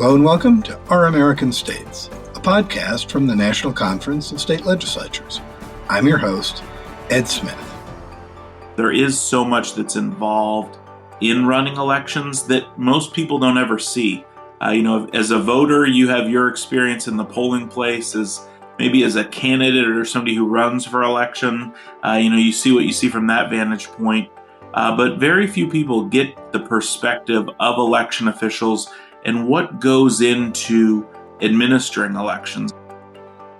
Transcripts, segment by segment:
Hello and welcome to Our American States, a podcast from the National Conference of State Legislatures. I'm your host, Ed Smith. There is so much that's involved in running elections that most people don't ever see. As a voter, you have your experience in the polling place maybe as a candidate or somebody who runs for election. You see what you see from that vantage point. But very few people get the perspective of election officials and what goes into administering elections.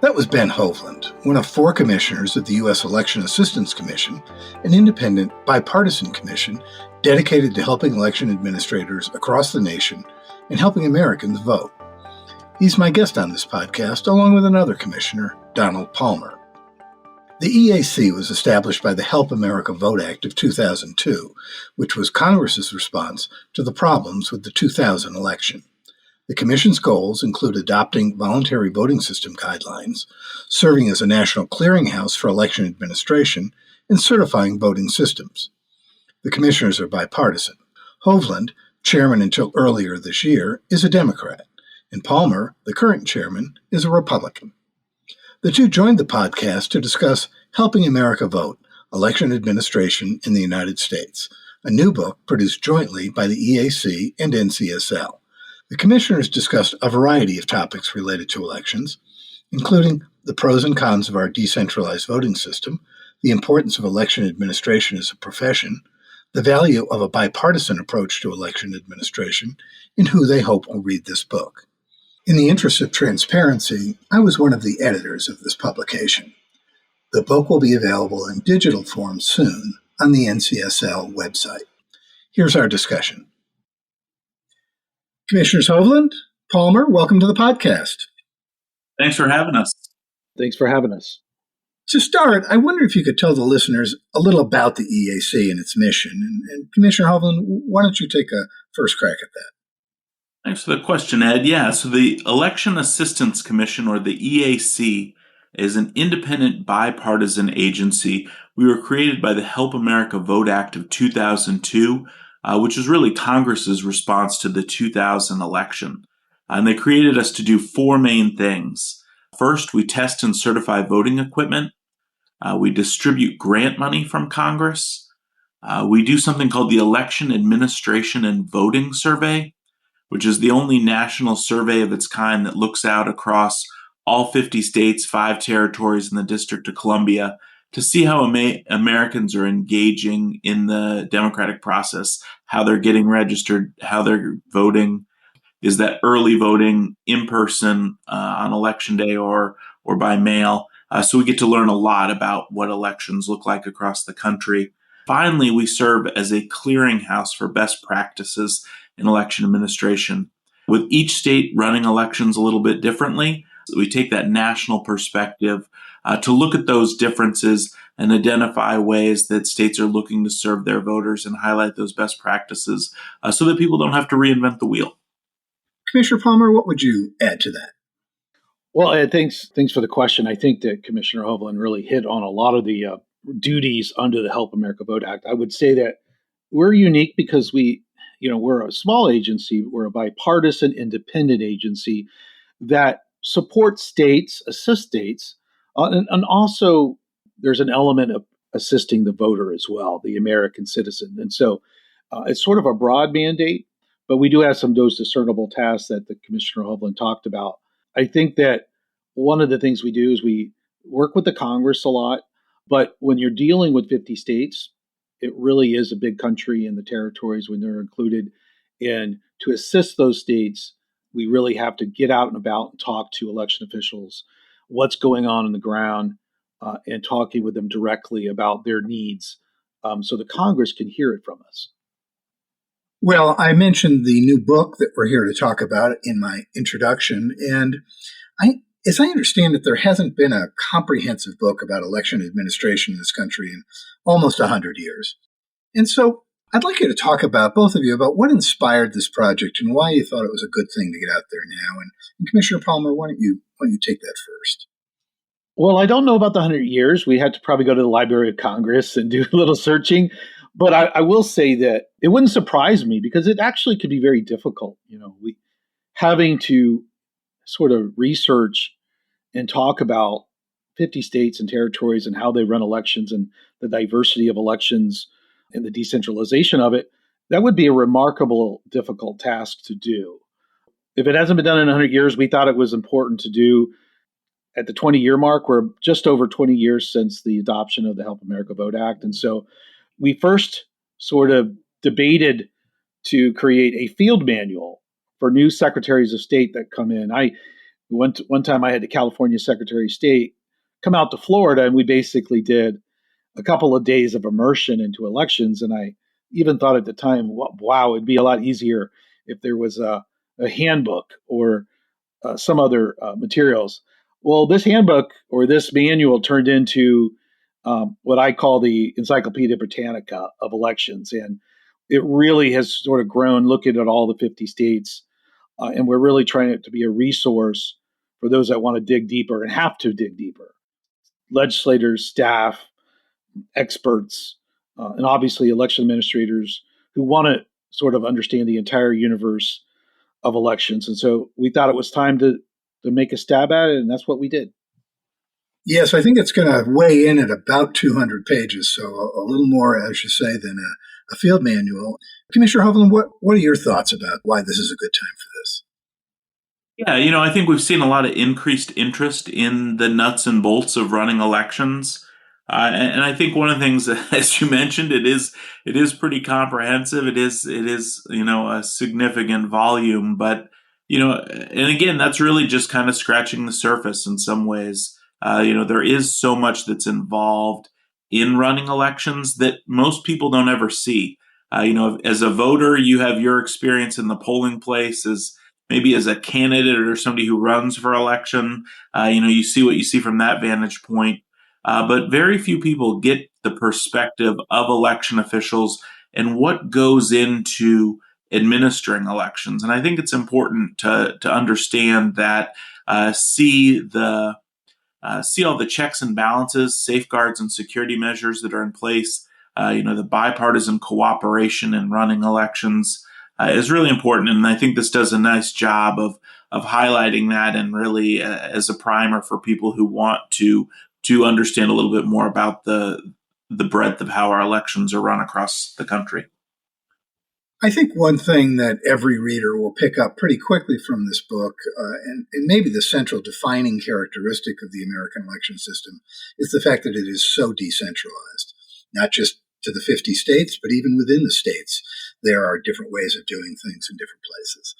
That was Ben Hovland, one of 4 commissioners of the U.S. Election Assistance Commission, an independent, bipartisan commission dedicated to helping election administrators across the nation and helping Americans vote. He's my guest on this podcast, along with another commissioner, Donald Palmer. The EAC was established by the Help America Vote Act of 2002, which was Congress's response to the problems with the 2000 election. The Commission's goals include adopting voluntary voting system guidelines, serving as a national clearinghouse for election administration, and certifying voting systems. The commissioners are bipartisan. Hovland, chairman until earlier this year, is a Democrat, and Palmer, the current chairman, is a Republican. The two joined the podcast to discuss Helping America Vote, Election Administration in the United States, a new book produced jointly by the EAC and NCSL. The commissioners discussed a variety of topics related to elections, including the pros and cons of our decentralized voting system, the importance of election administration as a profession, the value of a bipartisan approach to election administration, and who they hope will read this book. In the interest of transparency, I was one of the editors of this publication. The book will be available in digital form soon on the NCSL website. Here's our discussion. Commissioners Hovland, Palmer, welcome to the podcast. Thanks for having us. Thanks for having us. To start, I wonder if you could tell the listeners a little about the EAC and its mission. And Commissioner Hovland, why don't you take a first crack at that? Thanks for the question, Ed. Yeah, so the Election Assistance Commission, or the EAC, is an independent bipartisan agency. We were created by the Help America Vote Act of 2002, which was really Congress's response to the 2000 election. And they created us to do 4 main things. First, we test and certify voting equipment. We distribute grant money from Congress. We do something called the Election Administration and Voting Survey, which is the only national survey of its kind that looks out across all 50 states, 5 territories, and the District of Columbia to see how Americans are engaging in the democratic process, how they're getting registered, how they're voting. Is that early voting in person on election day or by mail? So we get to learn a lot about what elections look like across the country. Finally, we serve as a clearinghouse for best practices in election administration. With each state running elections a little bit differently, we take that national perspective to look at those differences and identify ways that states are looking to serve their voters and highlight those best practices so that people don't have to reinvent the wheel. Commissioner Palmer, what would you add to that? Well, Ed, thanks for the question. I think that Commissioner Hovland really hit on a lot of the duties under the Help America Vote Act. I would say that we're unique because we're a small agency. We're a bipartisan, independent agency that supports states, assists states, and also there's an element of assisting the voter as well, the American citizen. And so it's sort of a broad mandate, but we do have those discernible tasks that the Commissioner Hovland talked about. I think that one of the things we do is we work with the Congress a lot, but when you're dealing with 50 states, it really is a big country, and the territories when they're included. And to assist those states, we really have to get out and about and talk to election officials, what's going on the ground, and talking with them directly about their needs so the Congress can hear it from us. Well, I mentioned the new book that we're here to talk about in my introduction, and as I understand it, there hasn't been a comprehensive book about election administration in this country in almost 100 years. And so I'd like you to talk about, both of you, about what inspired this project and why you thought it was a good thing to get out there now. And Commissioner Palmer, why don't you take that first? Well, I don't know about the 100 years. We had to probably go to the Library of Congress and do a little searching. But I will say that it wouldn't surprise me because it actually could be very difficult. We having to sort of research and talk about 50 states and territories and how they run elections and the diversity of elections and the decentralization of it, that would be a remarkable, difficult task to do. If it hasn't been done in 100 years, we thought it was important to do at the 20-year mark. We're just over 20 years since the adoption of the Help America Vote Act. And so we first sort of debated to create a field manual for new secretaries of state that come in. One time I had the California Secretary of State come out to Florida, and we basically did a couple of days of immersion into elections. And I even thought at the time, wow, it'd be a lot easier if there was a handbook or some other materials. Well, this handbook or this manual turned into what I call the Encyclopedia Britannica of elections. And it really has sort of grown looking at all the 50 states. And we're really trying it to be a resource for those that want to dig deeper and have to dig deeper. Legislators, staff, experts, and obviously election administrators who want to sort of understand the entire universe of elections. And so we thought it was time to make a stab at it, and that's what we did. Yes, I think it's going to weigh in at about 200 pages, so a little more, as you say, than a field manual. Commissioner Hovland, what are your thoughts about why this is a good time for this? Yeah, I think we've seen a lot of increased interest in the nuts and bolts of running elections. And I think one of the things, as you mentioned, it is pretty comprehensive. It is a significant volume, but and again, that's really just kind of scratching the surface in some ways. There is so much that's involved in running elections that most people don't ever see. As a voter, you have your experience in the polling place maybe as a candidate or somebody who runs for election. You see what you see from that vantage point. But very few people get the perspective of election officials and what goes into administering elections. And I think it's important to understand that, see all the checks and balances, safeguards and security measures that are in place. The bipartisan cooperation in running elections is really important. And I think this does a nice job of highlighting that, and really as a primer for people who want to understand a little bit more about the breadth of how our elections are run across the country. I think one thing that every reader will pick up pretty quickly from this book, and maybe the central defining characteristic of the American election system, is the fact that it is so decentralized, not just to the 50 states, but even within the states, there are different ways of doing things in different places.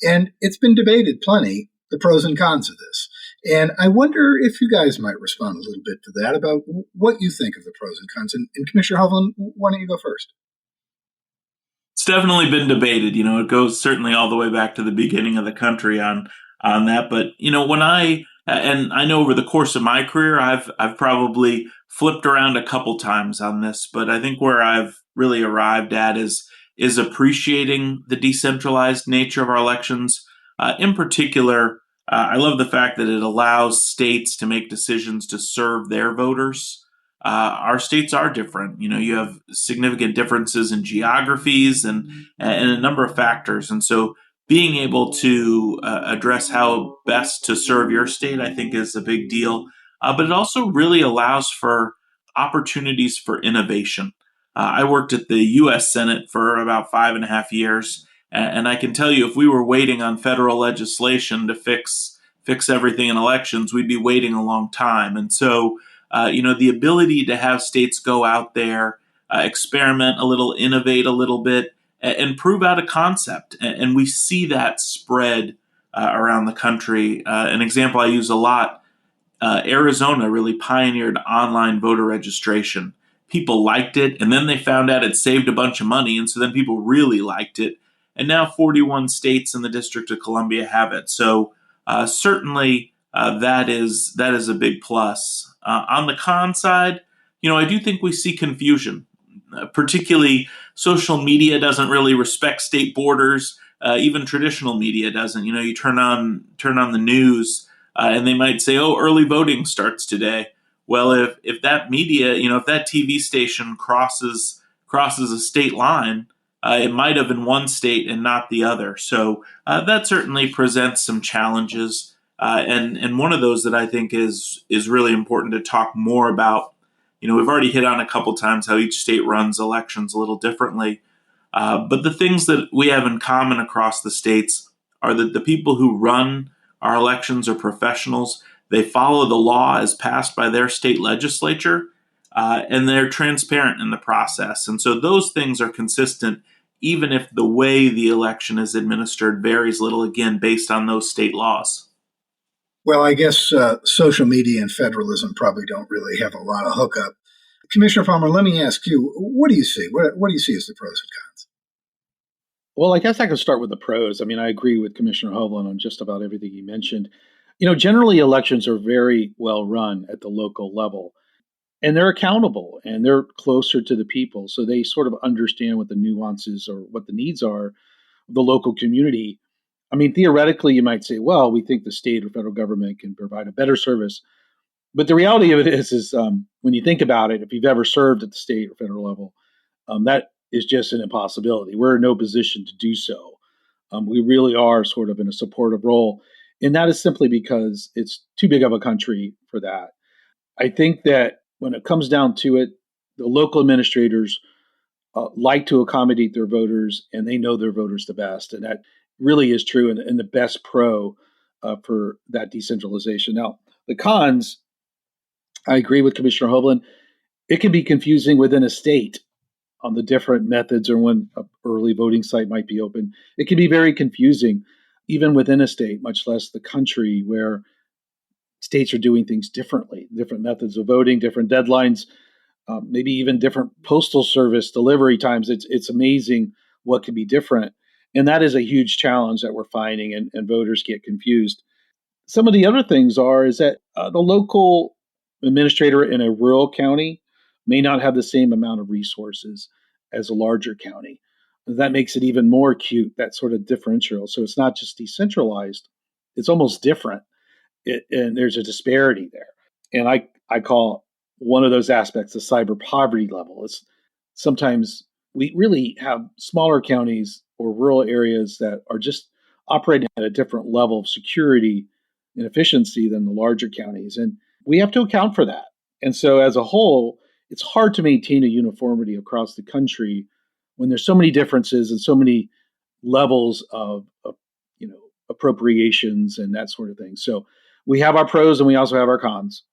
And it's been debated plenty, the pros and cons of this. And I wonder if you guys might respond a little bit to that, about what you think of the pros and cons. And Commissioner Hovland, why don't you go first? It's definitely been debated. It goes certainly all the way back to the beginning of the country on that. But when I know over the course of my career, I've probably flipped around a couple times on this. But I think where I've really arrived at is appreciating the decentralized nature of our elections. In particular, I love the fact that it allows states to make decisions to serve their voters. Our states are different. You have significant differences in geographies and a number of factors. And so being able to address how best to serve your state, I think, is a big deal. But it also really allows for opportunities for innovation. I worked at the U.S. Senate for about 5.5 years. And I can tell you, if we were waiting on federal legislation to fix everything in elections, we'd be waiting a long time. And so the ability to have states go out there, experiment a little, innovate a little bit, and prove out a concept. And we see that spread around the country. An example I use a lot, Arizona really pioneered online voter registration. People liked it, and then they found out it saved a bunch of money, and so then people really liked it. And now 41 states in the District of Columbia have it. So certainly that is a big plus. On the con side, I do think we see confusion. Particularly, social media doesn't really respect state borders. Even traditional media doesn't. You turn on the news, and they might say, "Oh, early voting starts today." Well, if that media, if that TV station crosses a state line, it might have in one state and not the other. So that certainly presents some challenges. And one of those that I think is really important to talk more about. We've already hit on a couple times how each state runs elections a little differently. But the things that we have in common across the states are that the people who run our elections are professionals. They follow the law as passed by their state legislature, and they're transparent in the process. And so those things are consistent, even if the way the election is administered varies little, again, based on those state laws. Well, I guess social media and federalism probably don't really have a lot of hookup. Commissioner Palmer, let me ask you, what do you see? What do you see as the pros and cons? Well, I guess I could start with the pros. I mean, I agree with Commissioner Hovland on just about everything he mentioned. Generally elections are very well run at the local level, and they're accountable and they're closer to the people. So they sort of understand what the nuances or what the needs are of the local community. I mean, theoretically, you might say, well, we think the state or federal government can provide a better service. But the reality of it is when you think about it, if you've ever served at the state or federal level, that is just an impossibility. We're in no position to do so. We really are sort of in a supportive role. And that is simply because it's too big of a country for that. I think that when it comes down to it, the local administrators like to accommodate their voters, and they know their voters the best. And that really is true and the best pro for that decentralization. Now, the cons, I agree with Commissioner Hovland. It can be confusing within a state on the different methods or when an early voting site might be open. It can be very confusing, even within a state, much less the country, where states are doing things differently, different methods of voting, different deadlines, maybe even different postal service delivery times. It's amazing what could be different. And that is a huge challenge that we're finding, and voters get confused. Some of the other things is that the local administrator in a rural county may not have the same amount of resources as a larger county. That makes it even more acute, that sort of differential. So it's not just decentralized, it's almost different. And there's a disparity there. And I call one of those aspects the cyber poverty level. It's sometimes we really have smaller counties or rural areas that are just operating at a different level of security and efficiency than the larger counties. And we have to account for that. And so as a whole, it's hard to maintain a uniformity across the country when there's so many differences and so many levels of appropriations and that sort of thing. So we have our pros and we also have our cons.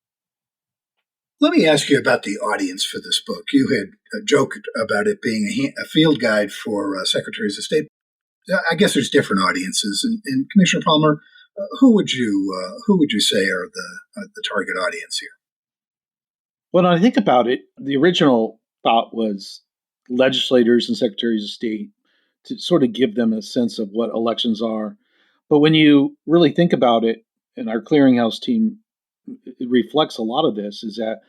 Let me ask you about the audience for this book. You had joked about it being a field guide for secretaries of state. I guess there's different audiences. And Commissioner Palmer, who would you say are the target audience here? When I think about it, the original thought was legislators and secretaries of state, to sort of give them a sense of what elections are. But when you really think about it, and our clearinghouse team, it reflects a lot of this, is that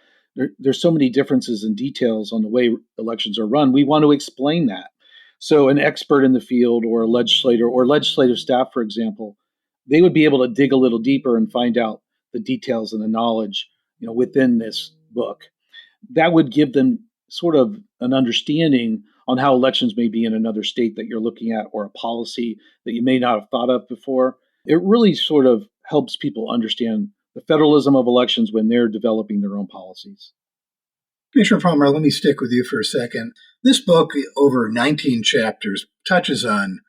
there's so many differences and details on the way elections are run. We want to explain that. So an expert in the field or a legislator or legislative staff, for example, they would be able to dig a little deeper and find out the details and the knowledge, within this book. That would give them sort of an understanding on how elections may be in another state that you're looking at, or a policy that you may not have thought of before. It really sort of helps people understand the federalism of elections when they're developing their own policies. Commissioner Palmer, let me stick with you for a second. This book, over 19 chapters, touches on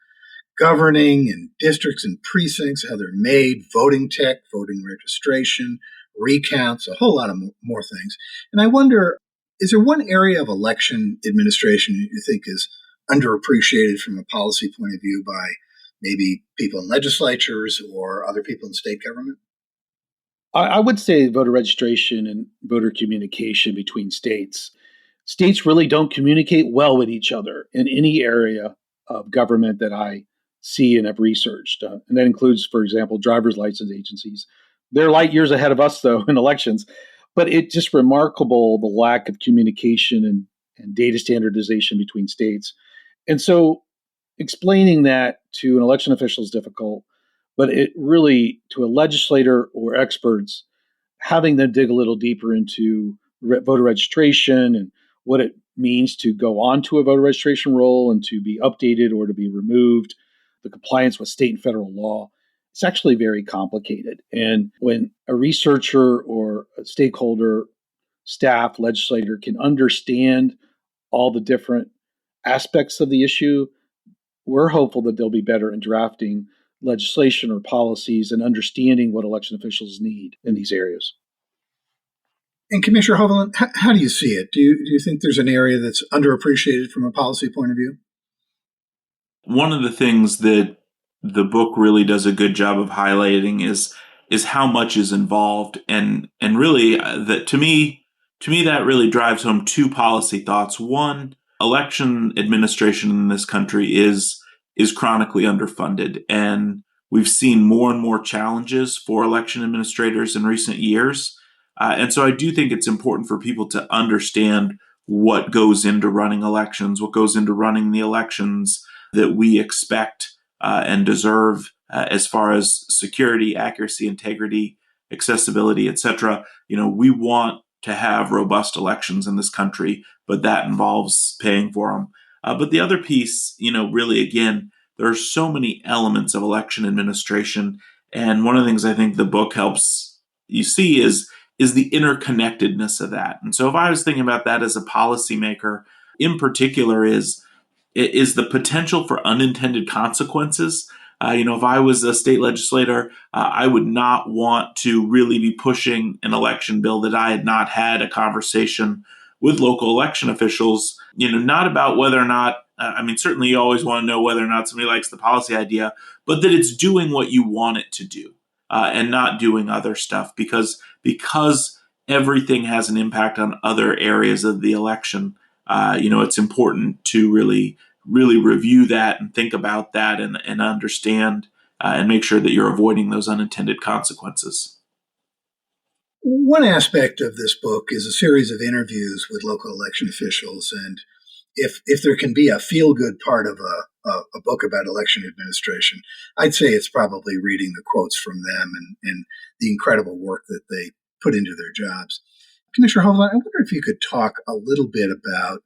governing and districts and precincts, how they're made, voting tech, voting registration, recounts, a whole lot of more things. And I wonder, is there one area of election administration you think is underappreciated from a policy point of view by maybe people in legislatures or other people in state government? I would say voter registration and voter communication between states. States really don't communicate well with each other in any area of government that I see and have researched. And that includes, for example, driver's license agencies. They're light years ahead of us, though, in elections. But it's just remarkable the lack of communication and data standardization between states. And so explaining that to an election official is difficult, but it really, to a legislator or experts, having them dig a little deeper into voter registration and what it means to go onto a voter registration roll and to be updated or to be removed, the compliance with state and federal law. It's actually very complicated. And when a researcher or a stakeholder, staff, legislator can understand all the different aspects of the issue, we're hopeful that they'll be better in drafting legislation or policies and understanding what election officials need in these areas. And Commissioner Hovland, how do you see it? Do you think there's an area that's underappreciated from a policy point of view? One of the things that the book really does a good job of highlighting is how much is involved, and really that to me that really drives home two policy thoughts. One, election administration in this country is chronically underfunded, and we've seen more and more challenges for election administrators in recent years. And so I do think it's important for people to understand what goes into running elections, what goes into running the elections that we expect and deserve as far as security, accuracy, integrity, accessibility, etc. We want to have robust elections in this country, but that involves paying for them. But the other piece, really, again, there are so many elements of election administration. And one of the things I think the book helps you see is the interconnectedness of that. And so if I was thinking about that as a policymaker, in particular, is the potential for unintended consequences. If I was a state legislator, I would not want to really be pushing an election bill that I had not had a conversation with local election officials, not about whether or not, certainly you always want to know whether or not somebody likes the policy idea, but that it's doing what you want it to do and not doing other stuff because everything has an impact on other areas of the election. It's important to really review that and think about that and understand and make sure that you're avoiding those unintended consequences. One aspect of this book is a series of interviews with local election officials. And if there can be a feel-good part of a book about election administration, I'd say it's probably reading the quotes from them and the incredible work that they put into their jobs. Commissioner Hovland, I wonder if you could talk a little bit about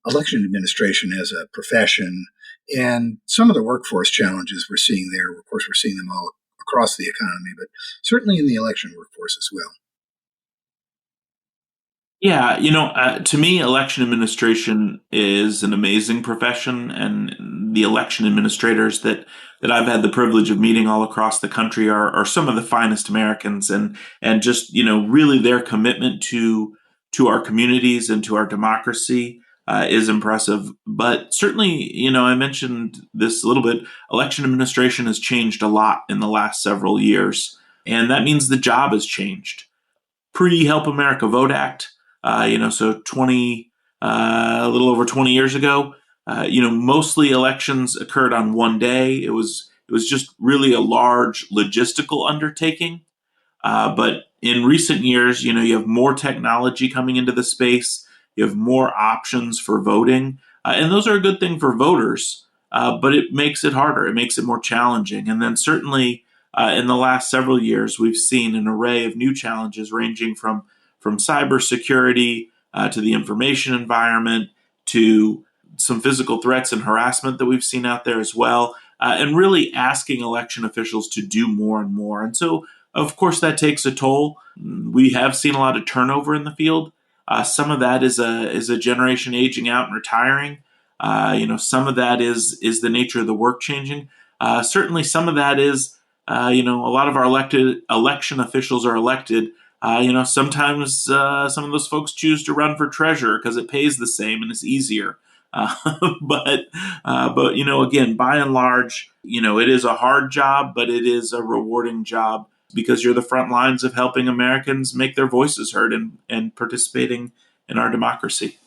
election administration as a profession and some of the workforce challenges we're seeing there. Of course, we're seeing them all across the economy, but certainly in the election workforce as well. Yeah, to me, election administration is an amazing profession, and the election administrators that I've had the privilege of meeting all across the country are some of the finest Americans, and just really their commitment to our communities and to our democracy is impressive. But certainly, I mentioned this a little bit. Election administration has changed a lot in the last several years, and that means the job has changed. Pre-Help America Vote Act. So a little over 20 years ago, mostly elections occurred on one day. It was just really a large logistical undertaking. But in recent years, you have more technology coming into the space. You have more options for voting. And those are a good thing for voters, but it makes it harder. It makes it more challenging. And then certainly in the last several years, we've seen an array of new challenges ranging from cybersecurity to the information environment to some physical threats and harassment that we've seen out there as well, and really asking election officials to do more and more. And so, of course, that takes a toll. We have seen a lot of turnover in the field. Some of that is a generation aging out and retiring. Some of that is the nature of the work changing. Certainly, some of that is a lot of our election officials are elected. Sometimes some of those folks choose to run for treasurer because it pays the same and it's easier. But again, by and large, it is a hard job, but it is a rewarding job because you're the front lines of helping Americans make their voices heard and participating in our democracy.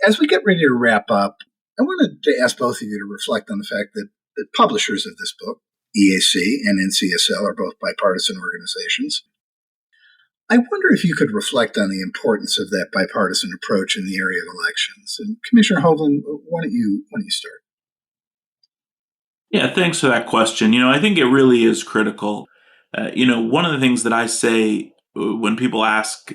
As we get ready to wrap up, I wanted to ask both of you to reflect on the fact that the publishers of this book, EAC and NCSL, are both bipartisan organizations. I wonder if you could reflect on the importance of that bipartisan approach in the area of elections. And Commissioner Hovland, why don't you start? Yeah, thanks for that question. I think it really is critical. One of the things that I say when people ask,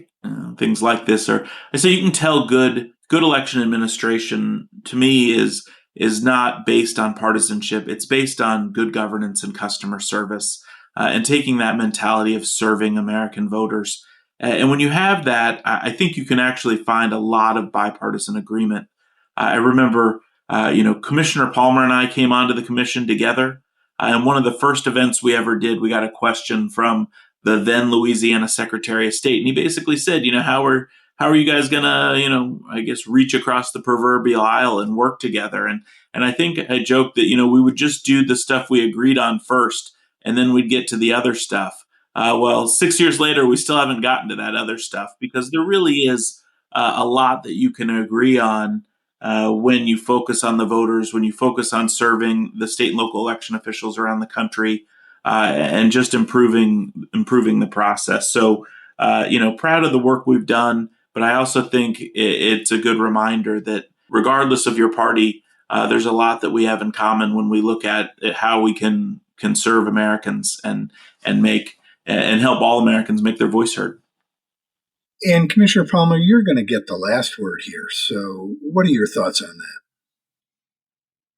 things like this are. I say you can tell good election administration to me is not based on partisanship. It's based on good governance and customer service, and taking that mentality of serving American voters. And when you have that, I think you can actually find a lot of bipartisan agreement. I remember, Commissioner Palmer and I came onto the commission together. And one of the first events we ever did, we got a question from the then Louisiana Secretary of State. And he basically said, how are you guys gonna, I guess reach across the proverbial aisle and work together? And I think I joked that, we would just do the stuff we agreed on first, and then we'd get to the other stuff. Well, 6 years later, we still haven't gotten to that other stuff, because there really is a lot that you can agree on when you focus on the voters, when you focus on serving the state and local election officials around the country, and just improving the process. So, proud of the work we've done, but I also think it's a good reminder that regardless of your party, there's a lot that we have in common when we look at how we can serve Americans and help all Americans make their voice heard. And Commissioner Palmer, you're going to get the last word here. So what are your thoughts on that?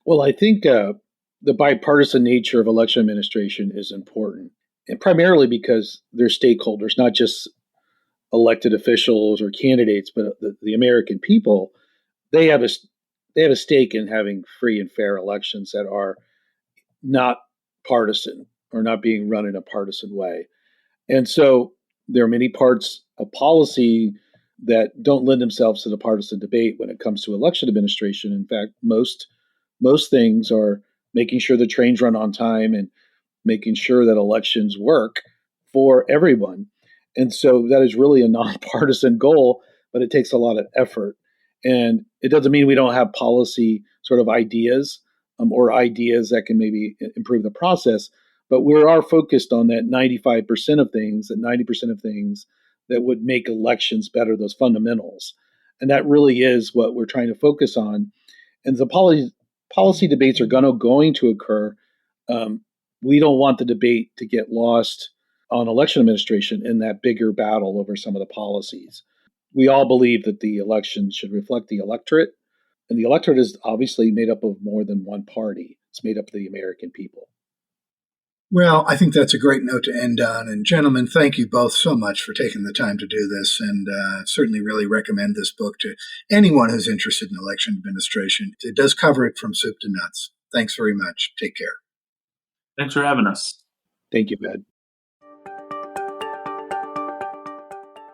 Well, I think the bipartisan nature of election administration is important, and primarily because they're stakeholders, not just elected officials or candidates, but the American people. They have a stake in having free and fair elections that are not partisan or not being run in a partisan way. And so there are many parts of policy that don't lend themselves to the partisan debate when it comes to election administration. In fact, most things are making sure the trains run on time and making sure that elections work for everyone. And so that is really a nonpartisan goal, but it takes a lot of effort. And it doesn't mean we don't have policy sort of ideas or ideas that can maybe improve the process, but we are focused on that 95% of things, that 90% of things that would make elections better, those fundamentals. And that really is what we're trying to focus on. And the policy debates are going to occur. We don't want the debate to get lost on election administration in that bigger battle over some of the policies. We all believe that the election should reflect the electorate, and the electorate is obviously made up of more than one party. It's made up of the American people. Well, I think that's a great note to end on. And gentlemen, thank you both so much for taking the time to do this, and certainly really recommend this book to anyone who's interested in election administration. It does cover it from soup to nuts. Thanks very much. Take care. Thanks for having us. Thank you, Ed.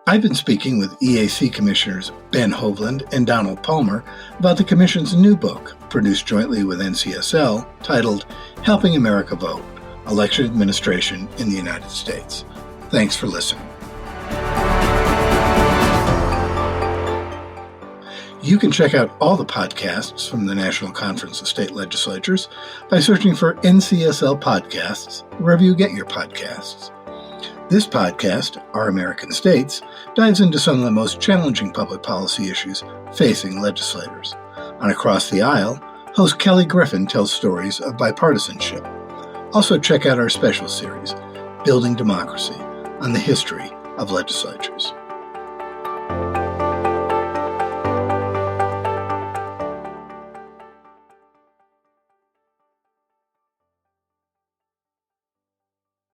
I've been speaking with EAC Commissioners Ben Hovland and Donald Palmer about the Commission's new book, produced jointly with NCSL, titled Helping America Vote: Election Administration in the United States. Thanks for listening. You can check out all the podcasts from the National Conference of State Legislatures by searching for NCSL Podcasts wherever you get your podcasts. This podcast, Our American States, dives into some of the most challenging public policy issues facing legislators. On Across the Aisle, host Kelly Griffin tells stories of bipartisanship. Also check out our special series, Building Democracy, on the history of legislatures.